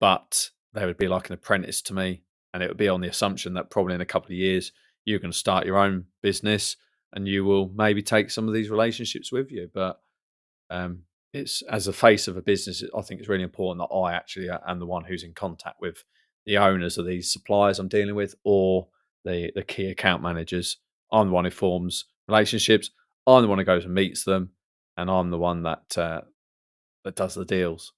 but they would be like an apprentice to me, and it would be on the assumption that probably in a couple of years you're going to start your own business, and you will maybe take some of these relationships with you. But um, it's as a face of a business, I think it's really important that I actually am the one who's in contact with the owners of these suppliers I'm dealing with, or the key account managers. I'm the one who forms relationships. I'm the one who goes and meets them, and I'm the one that does the deals.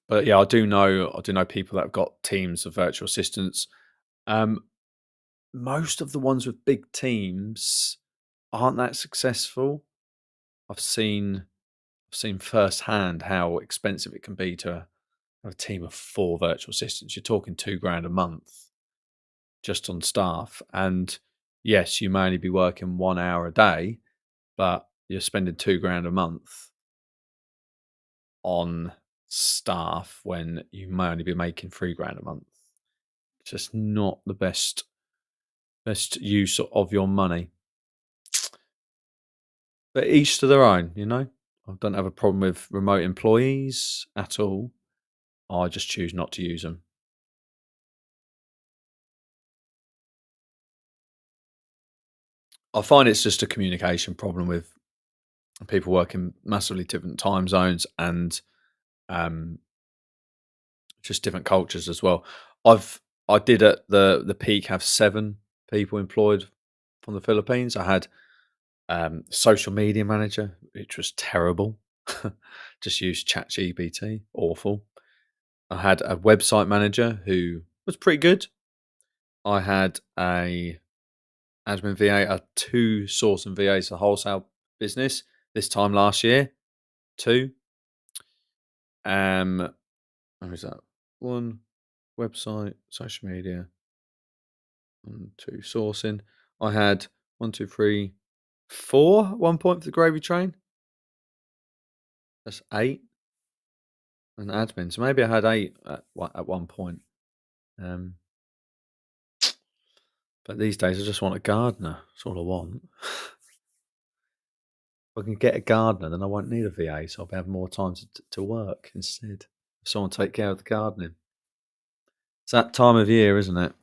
But yeah, I do know people that have got teams of virtual assistants. Um, Most of the ones with big teams aren't that successful. I've seen I've seen firsthand how expensive it can be to have a team of 4 virtual assistants. You're talking 2 grand a month just on staff. And yes, you may only be working 1 hour a day, but you're spending 2 grand a month on staff when you may only be making 3 grand a month. It's just not the best use of your money. But each to their own, you know. I don't have a problem with remote employees at all. I just choose not to use them. I find it's just a communication problem with people working massively different time zones and um, just different cultures as well. I did at the peak have 7 people employed from the Philippines. I had social media manager, which was terrible. Just used ChatGPT, awful. I had a website manager who was pretty good. I had a admin VA, I had 2 sourcing VAs for wholesale business this time last year. 2. Where is that? 1 website, social media, and 2 sourcing. I had one, two, three, 4 at one point for the gravy train. That's 8, and admin. So maybe I had 8 at one point. Um, but these days I just want a gardener. That's all I want. If I can get a gardener, then I won't need a VA, so I'll have more time to work instead. Someone take care of the gardening. It's that time of year, isn't it?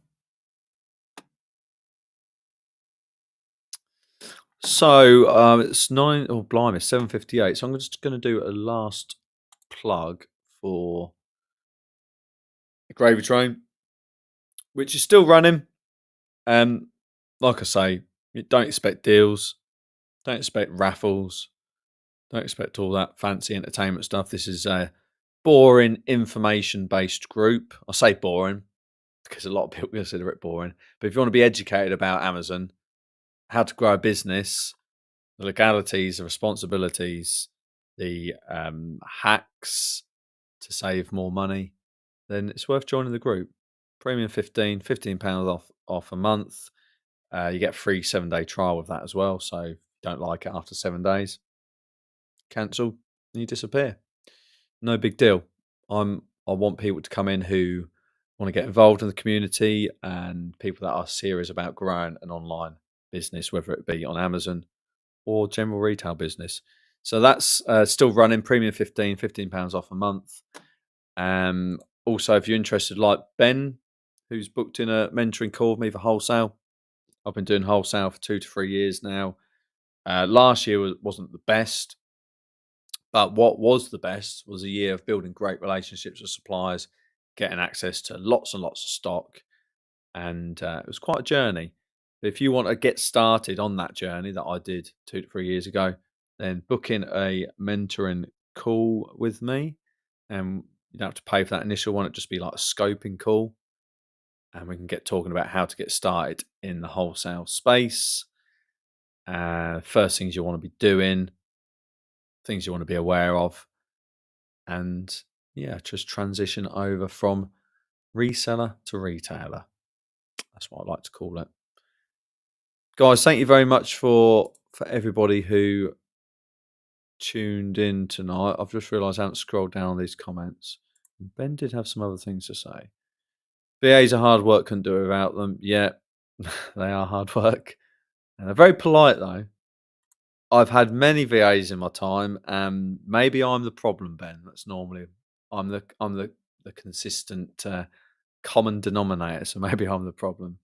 So it's 9. Oh, blimey, 7:58. So I'm just going to do a last plug for the gravy train, which is still running. Um, like I say, you don't expect deals, don't expect raffles, don't expect all that fancy entertainment stuff. This is a boring information based group. I say boring because a lot of people consider it boring. But if you want to be educated about Amazon, how to grow a business, the legalities, the responsibilities, the hacks to save more money, then it's worth joining the group. Premium 15 £15 off a month. You get a free 7-day trial with that as well. So if you don't like it after 7 days, cancel and you disappear. No big deal. I want people to come in who want to get involved in the community and people that are serious about growing an online business, whether it be on Amazon or general retail business. So that's still running premium £15 off a month. Also, if you're interested, like Ben, who's booked in a mentoring call with me for wholesale, I've been doing wholesale for 2 to 3 years now. Last year wasn't the best, but what was the best was a year of building great relationships with suppliers, getting access to lots and lots of stock, and it was quite a journey. If you want to get started on that journey that I did 2 to 3 years ago, then book in a mentoring call with me, and you don't have to pay for that initial one. It'd just be like a scoping call, and we can get talking about how to get started in the wholesale space. First things you want to be doing, things you want to be aware of, and yeah, just transition over from reseller to retailer. That's what I like to call it. Guys, thank you very much for for everybody who tuned in tonight. I've just realised I haven't scrolled down these comments. Ben did have some other things to say. VAs are hard work, couldn't do it without them. Yeah, they are hard work. And they're very polite though. I've had many VAs in my time, and maybe I'm the problem, Ben. That's normally I'm the consistent common denominator, so maybe I'm the problem.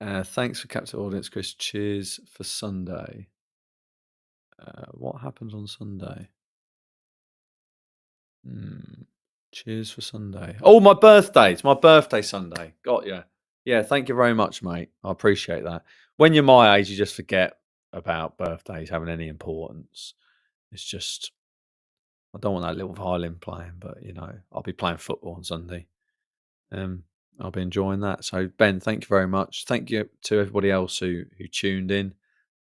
Thanks for captive audience, Chris. Cheers for Sunday. What happens on Sunday? Cheers for Sunday. Oh, my birthday. It's my birthday Sunday. Got you. Yeah, thank you very much, mate. I appreciate that. When you're my age, you just forget about birthdays having any importance. It's just, I don't want that little violin playing, but I'll be playing football on Sunday. Um, I'll be enjoying that. So, Ben, thank you very much. Thank you to everybody else who tuned in.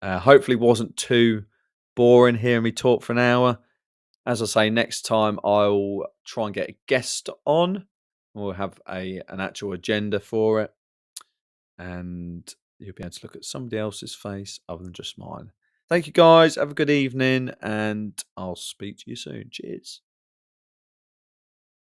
Hopefully, wasn't too boring hearing me talk for an hour. As I say, next time I'll try and get a guest on. We'll have an actual agenda for it, and you'll be able to look at somebody else's face other than just mine. Thank you, guys. Have a good evening, and I'll speak to you soon. Cheers.